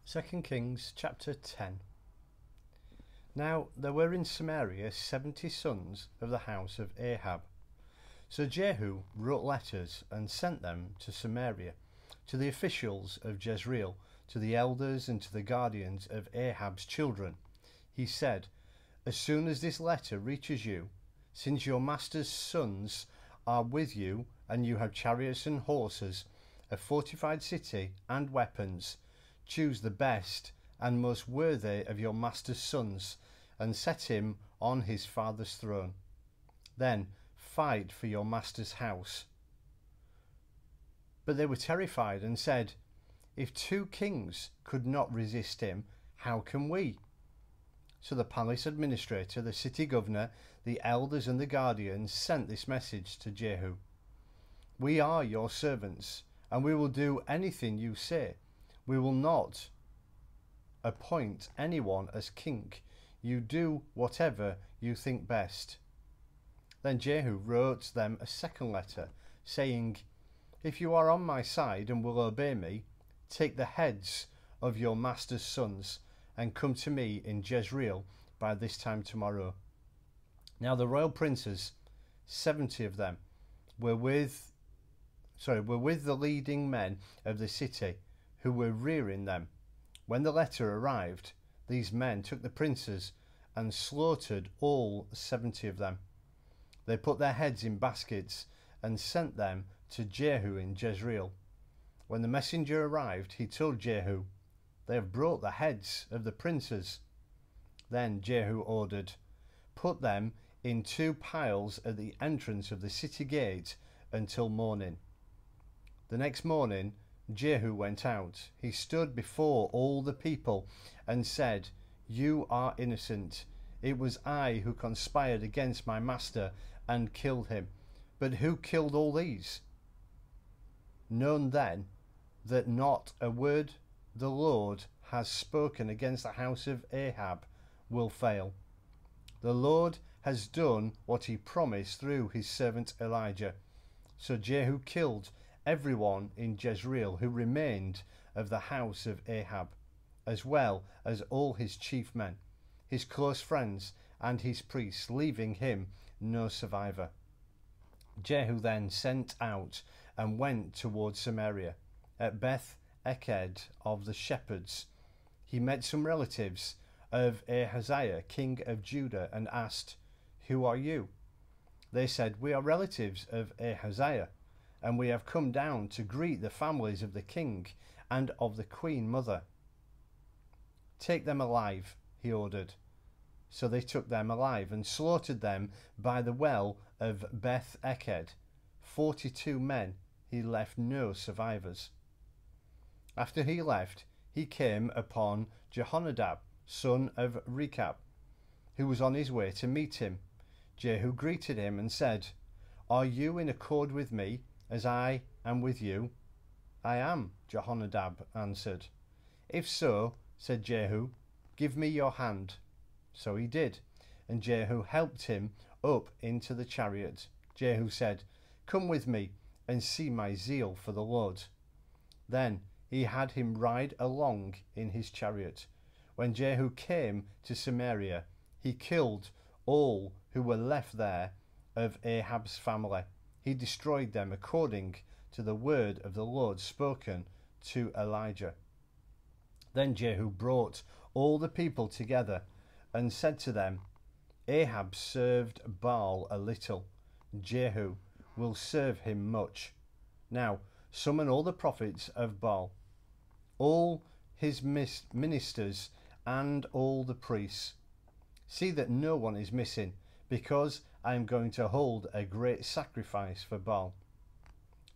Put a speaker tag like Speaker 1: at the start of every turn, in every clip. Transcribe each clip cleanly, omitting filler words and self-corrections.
Speaker 1: 2 Kings chapter 10. Now there were in Samaria 70 sons of the house of Ahab. So Jehu wrote letters and sent them to Samaria, to the officials of Jezreel, to the elders and to the guardians of Ahab's children. He said, "As soon as this letter reaches you, since your master's sons are with you, and you have chariots and horses, a fortified city and weapons, choose the best and most worthy of your master's sons, and set him on his father's throne. Then fight for your master's house." But they were terrified and said, "If 2 kings could not resist him, how can we?" So the palace administrator, the city governor, the elders and the guardians sent this message to Jehu. "We are your servants, and we will do anything you say. We will not appoint anyone as king. You do whatever you think best." Then Jehu wrote them a second letter, saying, "If you are on my side and will obey me, take the heads of your master's sons and come to me in Jezreel by this time tomorrow." Now the royal princes, 70 of them, were with the leading men of the city, who were rearing them. When the letter arrived, these men took the princes and slaughtered all 70 of them. They put their heads in baskets and sent them to Jehu in Jezreel. When the messenger arrived, he told Jehu, "They have brought the heads of the princes." Then Jehu ordered, "Put them in 2 piles at the entrance of the city gate until morning." The next morning Jehu went out. He stood before all the people and said, "You are innocent. It was I who conspired against my master and killed him. But who killed all these? Know then that not a word the Lord has spoken against the house of Ahab will fail. The Lord has done what he promised through his servant Elijah." So Jehu killed everyone in Jezreel who remained of the house of Ahab, as well as all his chief men, his close friends and his priests, leaving him no survivor. Jehu then sent out and went towards Samaria. At Beth Eked of the shepherds, he met some relatives of Ahaziah, king of Judah, and asked, "Who are you?" They said, "We are relatives of Ahaziah, and we have come down to greet the families of the king and of the queen mother." "Take them alive," he ordered. So they took them alive and slaughtered them by the well of Beth Eked. 42 men, he left no survivors. After he left, he came upon Jehonadab, son of Recab, who was on his way to meet him. Jehu greeted him and said, "Are you in accord with me, as I am with you?" "I am," Jehonadab answered. "If so," said Jehu, "give me your hand." So he did, and Jehu helped him up into the chariot. Jehu said, "Come with me and see my zeal for the Lord." Then he had him ride along in his chariot. When Jehu came to Samaria, he killed all who were left there of Ahab's family. He destroyed them according to the word of the Lord spoken to Elijah. Then Jehu brought all the people together and said to them, "Ahab served Baal a little. Jehu will serve him much. Now summon all the prophets of Baal, all his ministers and all the priests. See that no one is missing, because I am going to hold a great sacrifice for Baal.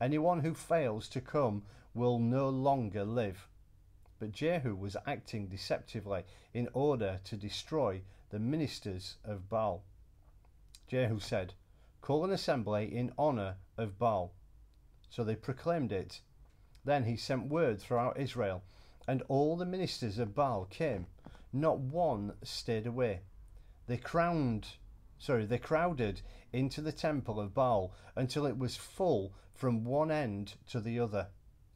Speaker 1: Anyone who fails to come will no longer live." But Jehu was acting deceptively in order to destroy the ministers of Baal. Jehu said, "Call an assembly in honor of Baal." So they proclaimed it. Then he sent word throughout Israel, and all the ministers of Baal came. Not one stayed away. They crowded into the temple of Baal until it was full from one end to the other.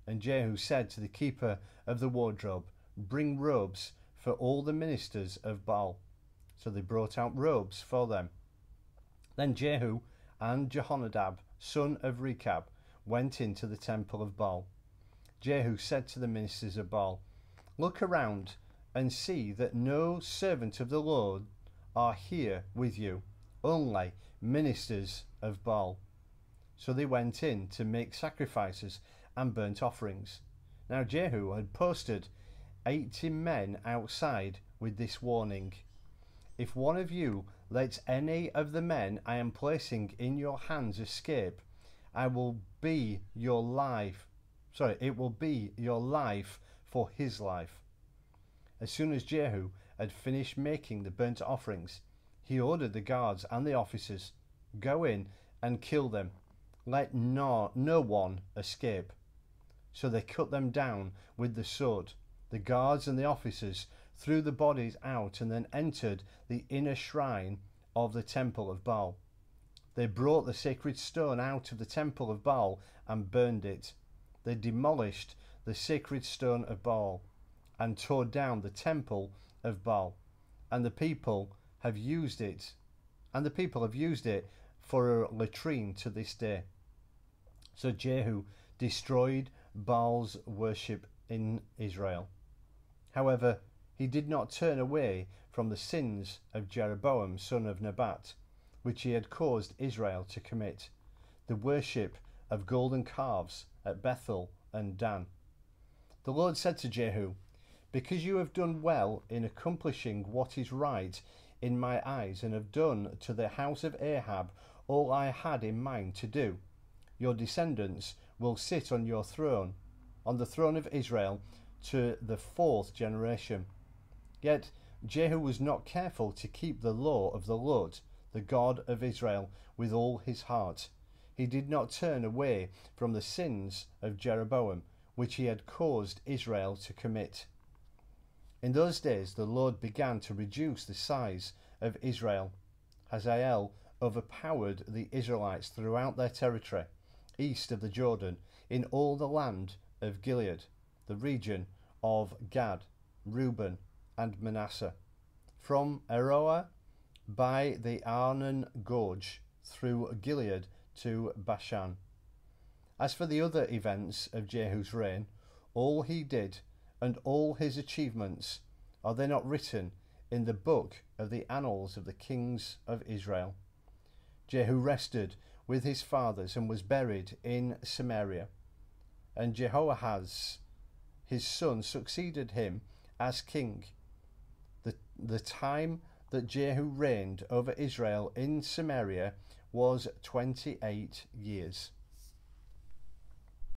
Speaker 1: And Jehu said to the keeper of the wardrobe, bring robes for all the ministers of Baal. So they brought out robes for them. Then Jehu and Jehonadab, son of Recab, went into the temple of Baal. Jehu said to the ministers of Baal, "Look around and see that no servant of the Lord are here with you, only ministers of Baal." So they went in to make sacrifices and burnt offerings. Now Jehu had posted 80 men outside with this warning: "If one of you lets any of the men I am placing in your hands escape, it will be your life for his life." As soon as Jehu had finished making the burnt offerings, he ordered the guards and the officers, "Go in and kill them. Let no one escape." So they cut them down with the sword. The guards and the officers threw the bodies out and then entered the inner shrine of the temple of Baal. They brought the sacred stone out of the temple of Baal and burned it. They demolished the sacred stone of Baal and tore down the temple of Baal, and the people have used it for a latrine to this day. So Jehu destroyed Baal's worship in Israel. However, he did not turn away from the sins of Jeroboam, son of Nebat, which he had caused Israel to commit, the worship of golden calves at Bethel and Dan. The Lord said to Jehu, "Because you have done well in accomplishing what is right in my eyes and have done to the house of Ahab all I had in mind to do, your descendants will sit on your throne, on the throne of Israel, to the 4th generation." Yet Jehu was not careful to keep the law of the Lord, the God of Israel, with all his heart. He did not turn away from the sins of Jeroboam, which he had caused Israel to commit. In those days the Lord began to reduce the size of Israel. Ahaziah overpowered the Israelites throughout their territory, east of the Jordan, in all the land of Gilead, the region of Gad, Reuben, and Manasseh, from Aroer by the Arnon Gorge through Gilead to Bashan. As for the other events of Jehu's reign, all he did and all his achievements, are they not written in the book of the annals of the kings of Israel? Jehu rested with his fathers and was buried in Samaria. And Jehoahaz, his son, succeeded him as king. The time that Jehu reigned over Israel in Samaria was 28 years.